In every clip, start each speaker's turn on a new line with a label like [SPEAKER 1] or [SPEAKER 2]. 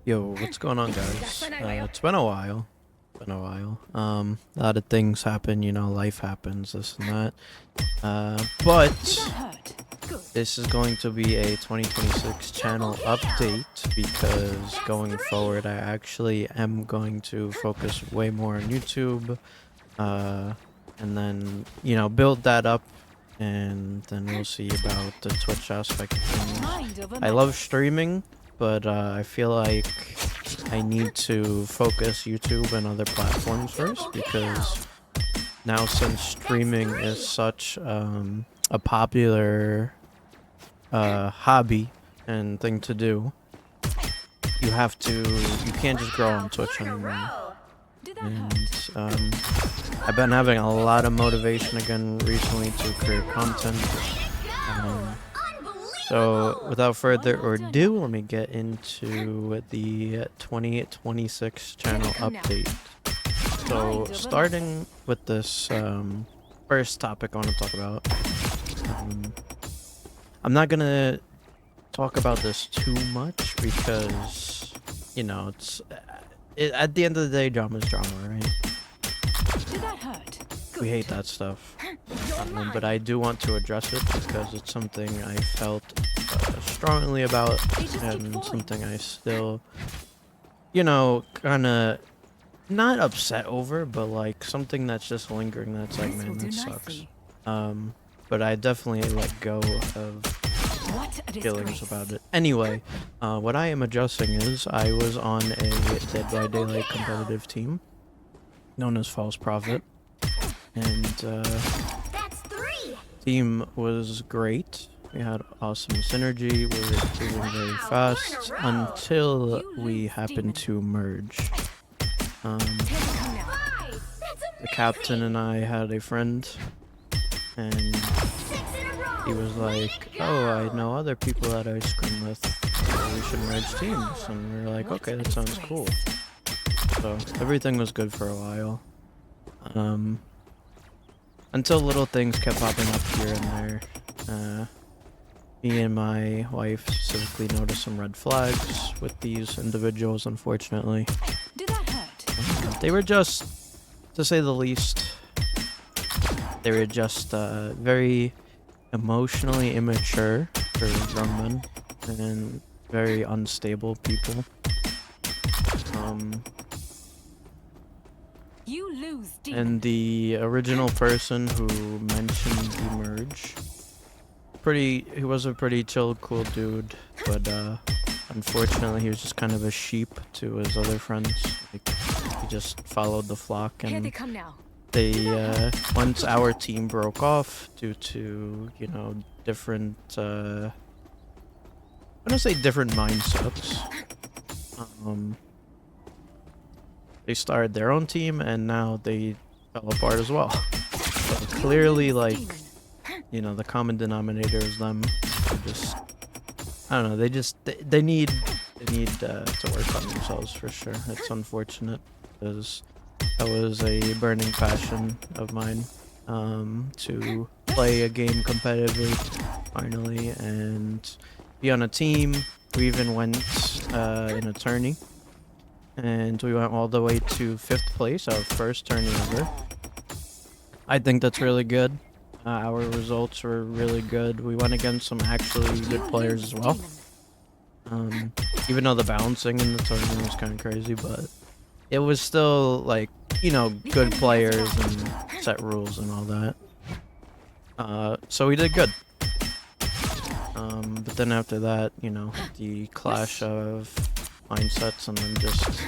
[SPEAKER 1] Yo, what's going on, guys? It's been a while. A lot of things happen, life happens, this and that. But this is going to be a 2026 channel update because going forward, I actually am going to focus way more on YouTube, and then, build that up, and then we'll see about the Twitch aspect of things. I love streaming, but I feel like I need to focus YouTube and other platforms first because now since streaming is such a popular hobby and thing to do, you can't just grow on Twitch anymore. And I've been having a lot of motivation again recently to create content. So without further ado, let me get into the 2026 channel update. So starting with this first topic I want to talk about. I'm not gonna talk about this too much because, at the end of the day, drama's drama, right? We hate that stuff. But I do want to address it because it's something I felt strongly about and something I still, kind of not upset over, but like something that's just lingering that's like, man, that sucks. But I definitely let go of feelings about it. Anyway, what I am addressing is I was on a Dead by Daylight competitive team known as False Prophet. And team was great. We had awesome synergy. We were moving very fast until we happened to merge. The captain and I had a friend, and he was like, "Oh, I know other people that I scrim with. So we should merge teams." And we were like, "Okay, that sounds cool." So everything was good for a while. Until little things kept popping up here and there. Me and my wife specifically noticed some red flags with these individuals, unfortunately. They were just, to say the least, they were just very emotionally immature for young men and very unstable people. And the original person who mentioned the merge, he was a pretty chill, cool dude, but unfortunately he was just kind of a sheep to his other friends. Like, he just followed the flock, and they once our team broke off due to, different I want to say different mindsets. They started their own team, and now they fell apart as well. So clearly, like, the common denominator is them. I don't know. They need to work on themselves for sure. It's unfortunate because that was a burning passion of mine, to play a game competitively finally and be on a team. We even went in a tourney. And we went all the way to 5th place, our first tourney ever. I think that's really good. Our results were really good. We went against some actually good players as well. Even though the balancing in the tournament was kind of crazy, but it was still like, good players and set rules and all that. So we did good. But then after that, the clash of mindsets and then just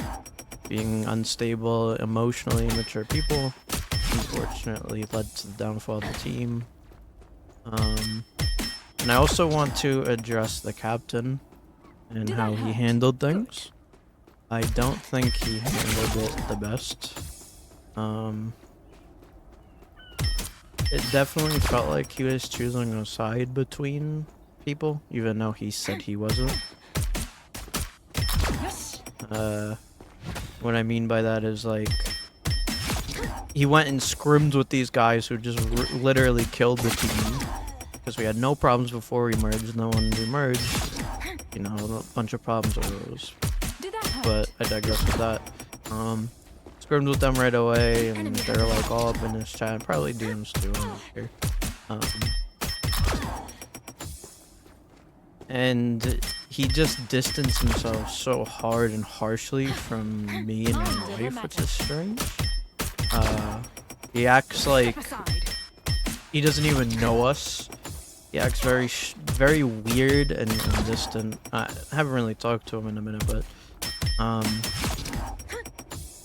[SPEAKER 1] being unstable, emotionally immature people unfortunately led to the downfall of the team. And I also want to address the captain and how he handled things. I don't think he handled it the best. It definitely felt like he was choosing a side between people, even though he said he wasn't. What I mean by that is, like, he went and scrimmed with these guys who just literally killed the team because we had no problems before we merged, and then when we merged, a bunch of problems arose. but I digress with that. Scrimmed with them right away, and they're like all up in his chat. Probably DMs too. I don't care. And he just distanced himself so hard and harshly from me and my wife, which is strange. He acts like he doesn't even know us. He acts very weird and distant. I haven't really talked to him in a minute, but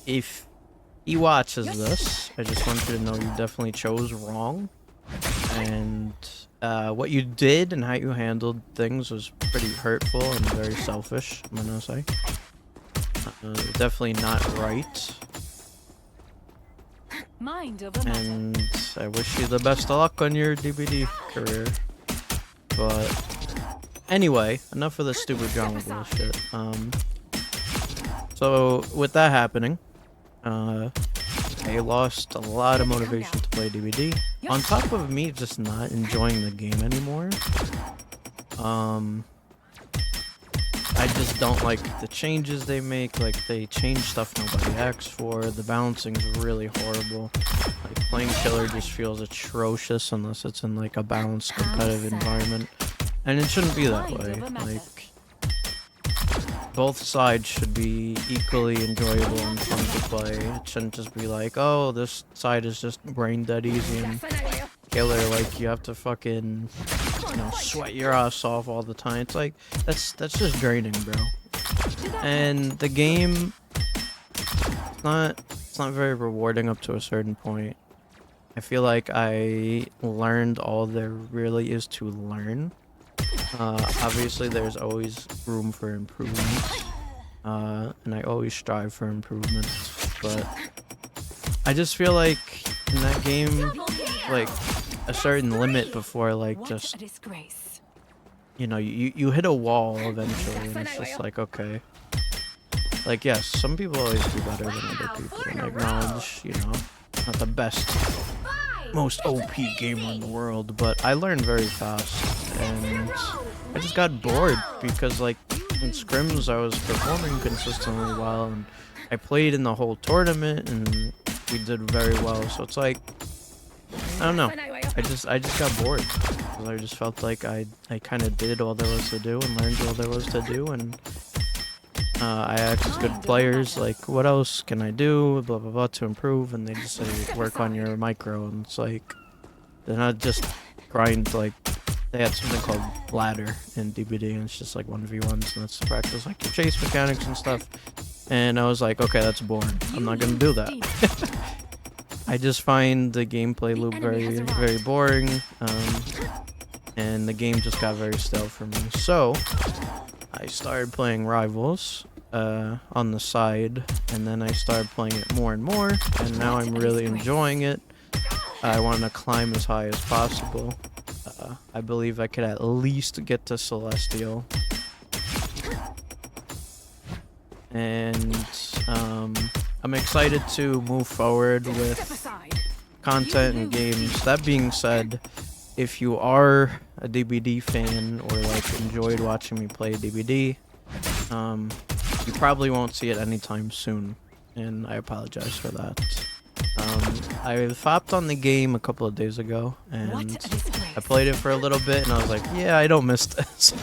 [SPEAKER 1] if he watches this, I just want you to know you definitely chose wrong, and what you did and how you handled things was pretty hurtful and very selfish, I'm gonna say. Definitely not right. And I wish you the best of luck on your DBD career. But anyway, enough of this stupid drama bullshit. So with that happening, I lost a lot of motivation to play DBD. On top of me just not enjoying the game anymore. I just don't like the changes they make. Like, they change stuff nobody asked for. The balancing's really horrible. Like, playing killer just feels atrocious unless it's in like a balanced competitive environment. And it shouldn't be that way. Like, both sides should be equally enjoyable and fun to play. It shouldn't just be like, oh, this side is just brain dead easy and killer, like you have to fucking, you know, sweat your ass off all the time. It's like, that's just draining, bro. And the game, it's not very rewarding up to a certain point. I feel like I learned all there really is to learn. Obviously there's always room for improvement, and I always strive for improvement, but I just feel like in that game, like, a certain limit before, like, just, you know, you hit a wall eventually, and it's just like, okay, like, yes, some people always do better than other people, and I acknowledge, you know, not the best, most OP gamer in the world, but I learned very fast, and I just got bored because, like, in scrims I was performing consistently well, and I played in the whole tournament, and we did very well. So it's like, I don't know. I just got bored because I just felt like I kind of did all there was to do and learned all there was to do, and I asked good players like, what else can I do, blah blah blah, to improve, and they just say work on your micro, and it's like, they're not just grind. Like, they had something called ladder in DBD, and it's just like 1v1s, and that's to practice like your chase mechanics and stuff. And I was like, okay, that's boring. I'm not gonna do that. I just find the gameplay loop very boring, and the game just got very stale for me. So I started playing Rivals on the side, and then I started playing it more and more, and now I'm really enjoying it. I want to climb as high as possible. I believe I could at least get to Celestial. And I'm excited to move forward with content and games. That being said, if you are a DBD fan or like enjoyed watching me play DBD, you probably won't see it anytime soon, and I apologize for that. I hopped on the game a couple of days ago, and I played it for a little bit, and I was like, yeah, I don't miss this.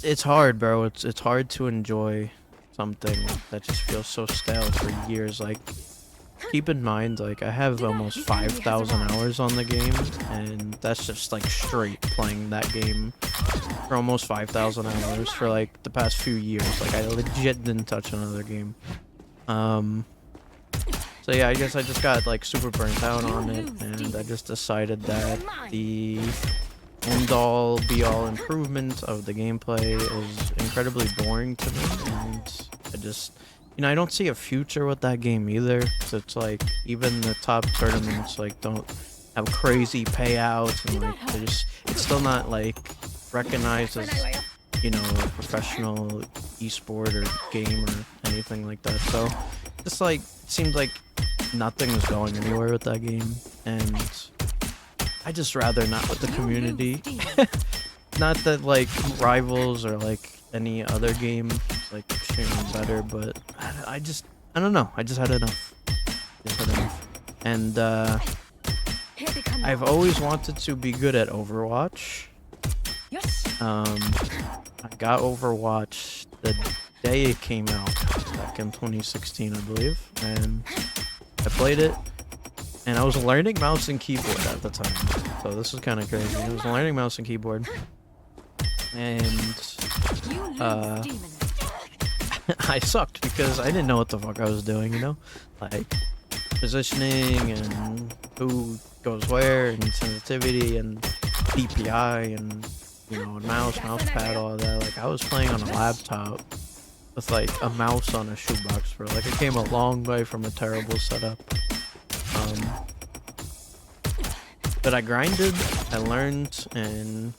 [SPEAKER 1] It's hard, bro. It's hard to enjoy something that just feels so stale for years. Like, keep in mind, like, I have almost 5,000 hours on the game, and that's just like straight playing that game for almost 5,000 hours for like the past few years. Like, I legit didn't touch another game. So yeah, I guess I just got like super burnt out on it, and I just decided that the end-all be-all improvement of the gameplay is incredibly boring to me, and I just, you know, I don't see a future with that game either. So it's like, even the top tournaments like don't have crazy payouts, and like it's still not like recognized as, you know, a professional esport or game or anything like that. So it's like, it seems like nothing is going anywhere with that game, and I just rather not with the community. not that like Rivals or like any other game is like extremely better, but I don't know. I just had enough. Just had enough. And I've always wanted to be good at Overwatch. I got Overwatch the day it came out, back in 2016, I believe, and I played it, and I was learning mouse and keyboard at the time, so this is kind of crazy. I was learning mouse and keyboard, and I sucked because I didn't know what the fuck I was doing, you know? Like, positioning, and who goes where, and sensitivity, and DPI, and, you know, mouse pad, all that. Like, I was playing on a laptop with, like, a mouse on a shoebox, bro. Like, I came a long way from a terrible setup. But I grinded, I learned, and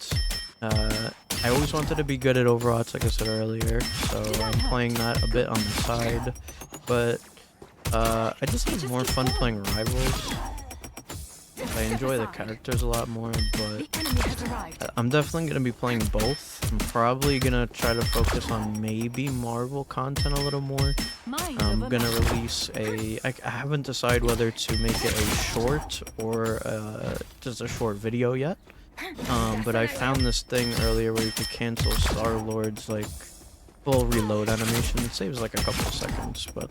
[SPEAKER 1] I always wanted to be good at Overwatch, like I said earlier, so I'm playing that a bit on the side, but I just have more fun playing Rivals. I enjoy the characters a lot more, but I'm definitely going to be playing both. I'm probably going to try to focus on maybe Marvel content a little more. I'm going to release I haven't decided whether to make it a short or just a short video yet. But I found this thing earlier where you could cancel Star-Lord's like full reload animation. It saves like a couple of seconds, but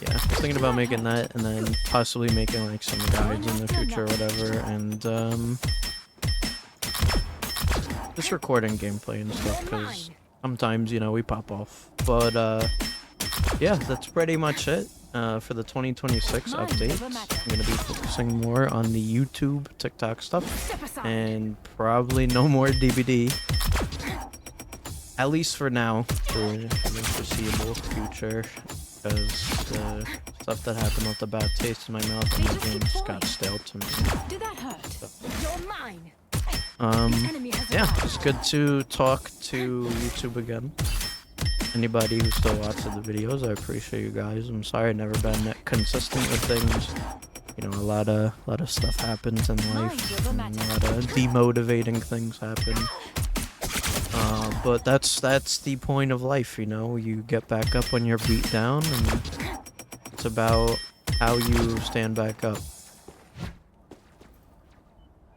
[SPEAKER 1] yeah, I was thinking about making that and then possibly making like some guides in the future or whatever, and just recording gameplay and stuff, because sometimes, you know, we pop off. But yeah, that's pretty much it for the 2026 update. I'm going to be focusing more on the YouTube, TikTok stuff, and probably no more DBD. At least for now, for the foreseeable future, because the stuff that happened with the bad taste in my mouth and the game just got stale to me. Yeah, it's good to talk to YouTube again. Anybody who still watches the videos, I appreciate you guys. I'm sorry I've never been that consistent with things. You know, a lot of stuff happens in life, and a lot of demotivating things happen. But that's the point of life, you know. You get back up when you're beat down, and it's about how you stand back up.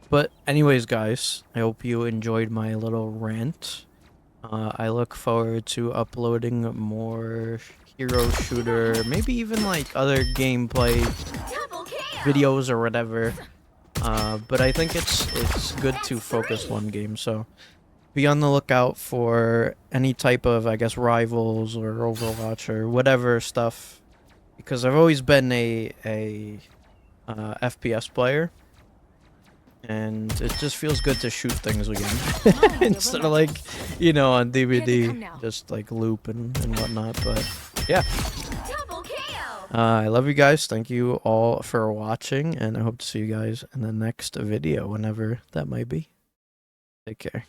[SPEAKER 1] But anyways, guys, I hope you enjoyed my little rant. I look forward to uploading more hero shooter, maybe even like other gameplay videos or whatever. But I think it's good to focus one game, so be on the lookout for any type of, I guess, Rivals or Overwatch or whatever stuff, because I've always been a FPS player, and it just feels good to shoot things again instead of, like, you know, on DVD, just like loop and whatnot. But yeah, I love you guys. Thank you all for watching, and I hope to see you guys in the next video, whenever that might be. Take care.